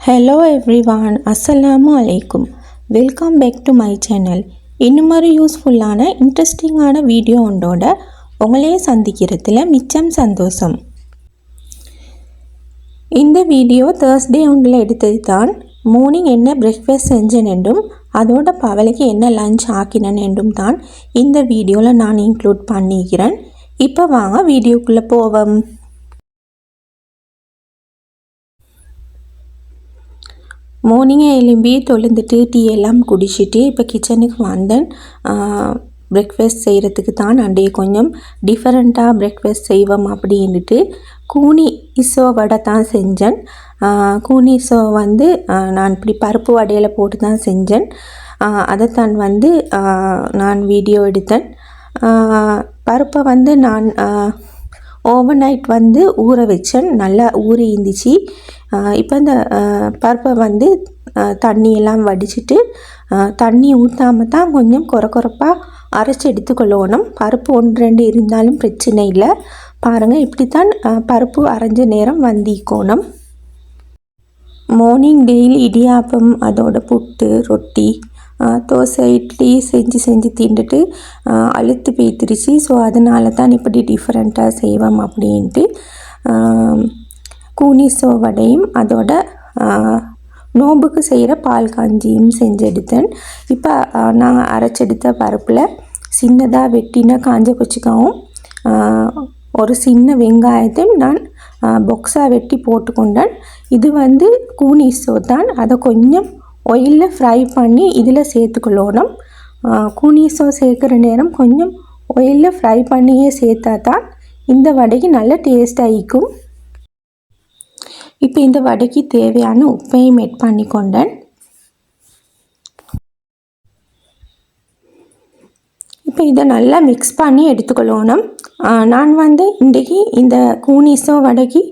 Hello everyone, Assalamu alaikum. Welcome back to my channel. இன்னும் ஒரு யூஸ்ஃபுல்லான இன்ட்ரெஸ்டிங்கான வீடியோ ஒன்றோட உங்களே சந்திக்கிறதுல மிச்சம் சந்தோஷம். இந்த வீடியோ தேர்ஸ்டே ஒன்றில் எடுத்தது தான். மார்னிங் என்ன பிரேக்ஃபாஸ்ட் செஞ்சேன் என்றும் அதோட பவலைக்கு என்ன லஞ்ச் ஆக்கினேன் என்றும் தான் இந்த வீடியோவில் நான் இன்க்ளூட் பண்ணிக்கிறேன். இப்போ வாங்க வீடியோக்குள்ளே போவோம். மார்னிங்கே எழும்பி தொழுந்துட்டு டீ எல்லாம் குடிச்சிட்டு இப்போ கிச்சனுக்கு வந்தேன். பிரேக்ஃபாஸ்ட் செய்கிறதுக்கு தான் அண்டே கொஞ்சம் டிஃப்ரெண்ட்டாக பிரேக்ஃபாஸ்ட் செய்வோம் அப்படின்ட்டு கூனி இசோ வடை தான் செஞ்சேன். கூனி இசோ வந்து நான் இப்படி பருப்பு வடையில் போட்டு தான் செஞ்சேன். அதைத்தான் வந்து நான் வீடியோ எடுத்தேன். பருப்பை வந்து நான் ஓவர் நைட் வந்து ஊற வச்சேன். நல்லா ஊறி இருந்துச்சு. இப்போ இந்த பருப்பை வந்து தண்ணியெல்லாம் வடிச்சிட்டு தண்ணி ஊற்றாமல் தான் கொஞ்சம் கொரப்பாக அரைச்சி எடுத்துக்கொள்ளணும். பருப்பு 1-2 இருந்தாலும் பிரச்சனை இல்லை. பாருங்கள், இப்படி தான் பருப்பு அரைஞ்ச நேரம் வந்திக்கோணும். மார்னிங் டெய்லி இடியாப்பம், அதோட புட்டு, ரொட்டி, தோசை, இட்லி செஞ்சு தின்னுட்டு அழுத்து பேத்திருச்சு. ஸோ அதனால தான் இப்படி டிஃப்ரெண்ட்டாக செய்வோம் அப்படின்ட்டு கூனிசோ வடையும் அதோட நோம்புக்கு செய்கிற பால் காஞ்சியும் செஞ்செடுத்தேன். இப்போ நான் அரைச்செடுத்த பருப்பில் சின்னதாக வெட்டின காஞ்ச கொச்சிக்காவும் ஒரு சின்ன வெங்காயத்தையும் நான் பொக்ஸாக வெட்டி போட்டுக்கொண்டேன். இது வந்து கூனிசோ தான். அதை கொஞ்சம் ஆயிலில் ஃப்ரை பண்ணி இதில் சேர்த்துக்கொள்ளணும். கூனிசோ சேர்க்குற நேரம் கொஞ்சம் ஆயிலில் ஃப்ரை பண்ணியே சேர்த்தா தான் இந்த வடைக்கு நல்ல டேஸ்ட்டாக இருக்கும். இப்போ இந்த வடைக்கு தேவையான உப்பையும் ஆட் பண்ணி கொண்டேன். இப்போ இதை நல்லா மிக்ஸ் பண்ணி எடுத்துக்கொள்ளணும். நான் வந்து இன்றைக்கி இந்த கூனிசோ வடைக்கு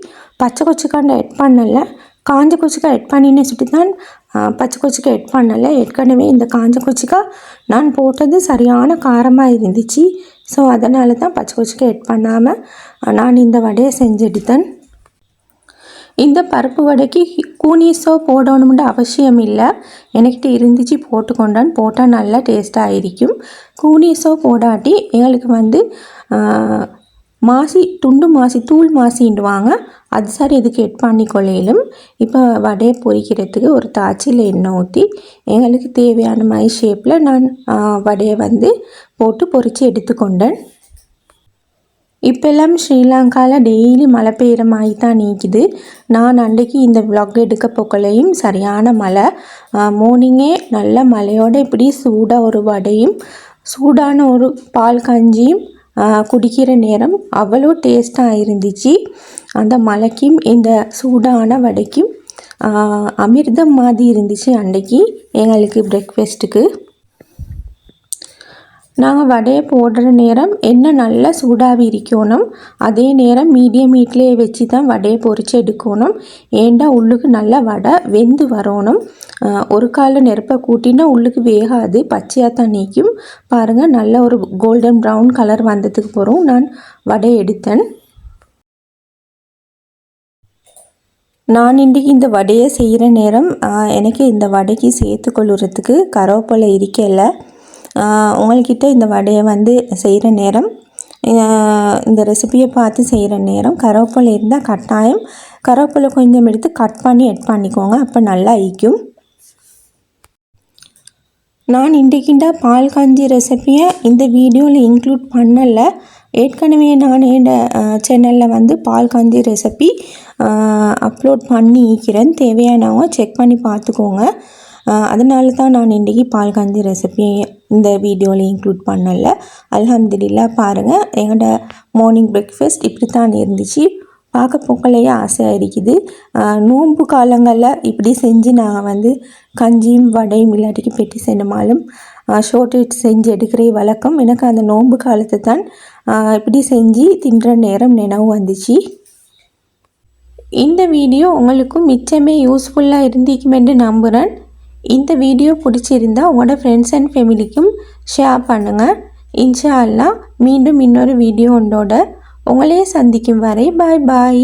பச்சை கொச்சிக்காய் ஆட் பண்ணலை, காஞ்ச கொச்சிக்காய் ஆட் பண்ணின்னு சொல்லி தான் பச்சை கொச்சிக்காய் ஆட் பண்ணலை. ஏற்கனவே இந்த காஞ்ச கொச்சிக்காய் நான் போட்டது சரியான காரமாக இருந்துச்சு. ஸோ அதனால தான் பச்சை கொச்சிக்காய் ஆட் பண்ணாமல் நான் இந்த வடையை செஞ்செடுத்தேன். இந்த பருப்பு வடைக்கு கூனிசோ போடணும்னு அவசியம் இல்லை. எனக்கிட்ட இருந்துச்சு போட்டுக்கொண்டான். போட்டால் நல்லா டேஸ்ட்டாக இருக்கும். கூனிசோ போடாட்டி எங்களுக்கு வந்து துண்டு மாசி தூள் மாசின்டுவாங்க. அது சார் இதுக்கு எட் பண்ணி கொள்ளையிலும். இப்போ வடையை பொரிக்கிறதுக்கு ஒரு தாச்சியில் எண்ணெய் ஊற்றி எங்களுக்கு தேவையான மாதிரி ஷேப்பில் நான் வடையை வந்து போட்டு பொரித்து எடுத்துக்கொண்டேன். இப்போல்லாம் ஸ்ரீலங்காவில் டெய்லி மழை பெய்கிற மாதிரி தான் நீக்குது. நான் அன்றைக்கி இந்த விளாக் எடுக்க போக்கலையும் சரியான மழை. மார்னிங்கே நல்ல மழையோடு இப்படி சூடாக ஒரு வடையும் சூடான ஒரு பால் கஞ்சியும் குடிக்கிற நேரம் அவ்வளோ டேஸ்ட்டாக இருந்துச்சு. அந்த மழைக்கும் இந்த சூடான வடைக்கும் அமிர்தம் மாதிரி இருந்துச்சு அன்றைக்கி எங்களுக்கு பிரேக்ஃபாஸ்ட்டுக்கு. நாங்கள் வடையை போடுற நேரம் எண்ணெய் நல்லா சூடாகி இருக்கணும். அதே நேரம் மீடியம் ஹீட்லேயே வச்சு தான் வடையை பொரித்து எடுக்கணும். ஏண்டா உள்ளுக்கு நல்லா வடை வெந்து வரணும். ஒரு கால நெருப்பை கூட்டினா உள்ளுக்கு வேகாது, பச்சையாக தான் நீக்கும். பாருங்கள், நல்ல ஒரு கோல்டன் ப்ரௌன் கலர் வந்ததுக்கு போகிறோம் நான் வடையை எடுத்தேன். நான் இன்றைக்கி இந்த வடையை செய்கிற நேரம் எனக்கு இந்த வடைக்கு சேர்த்து கொள்ளுறதுக்கு கருவேப்பிலை இருக்கல. உங்கள்கிட்ட இந்த வடையை வந்து செய்கிற நேரம், இந்த ரெசிபியை பார்த்து செய்கிற நேரம் கருவேப்பிலை இருந்தால் கட்டாயம் கருவேப்பிலை கொஞ்சம் எடுத்து கட் பண்ணி எட் பண்ணிக்கோங்க. அப்போ நல்லா ஈக்கும். நான் இன்றைக்கிட்ட பால் காஞ்சி ரெசிபியை இந்த வீடியோவில் இன்க்ளூட் பண்ணலை. ஏற்கனவே நான் என் சேனலில் வந்து பால் காஞ்சி ரெசிபி அப்லோட் பண்ணி இருக்கிறேன். தேவையானவங்க செக் பண்ணி பார்த்துக்கோங்க. அதனால தான் நான் இன்றைக்கி பால் காஞ்சி ரெசிபி இந்த வீடியோவில் இன்க்ளூட் பண்ணலை. அல்ஹம்துலில்லாஹ். பாருங்கள், எங்களோட மார்னிங் பிரேக்ஃபாஸ்ட் இப்படி தான் இருந்துச்சு. பார்க்க போக்கலையே ஆசையாக இருக்குது. நோன்பு காலங்களில் இப்படி செஞ்சு நாங்கள் வந்து கஞ்சியும் வடையும் இல்லாட்டிக்கு பெட்டி சென்னமாலும் ஷோர்ட் செஞ்சு எடுக்கிற வழக்கம். எனக்கு அந்த நோன்பு காலத்தை தான் இப்படி செஞ்சு தின்ற நேரம் நினைவு வந்துச்சு. இந்த வீடியோ உங்களுக்கும் மிச்சமே யூஸ்ஃபுல்லாக இருந்திக்குமென்று நம்புகிறேன். இந்த வீடியோ பிடிச்சிருந்தால் உங்களோட ஃப்ரெண்ட்ஸ் அண்ட் ஃபேமிலிக்கும் ஷேர் பண்ணுங்கள். இன்ஷா அல்லாஹ் மீண்டும் இன்னொரு வீடியோ ஒன்றோட உங்களே சந்திக்கும் வரை பாய் பாய்.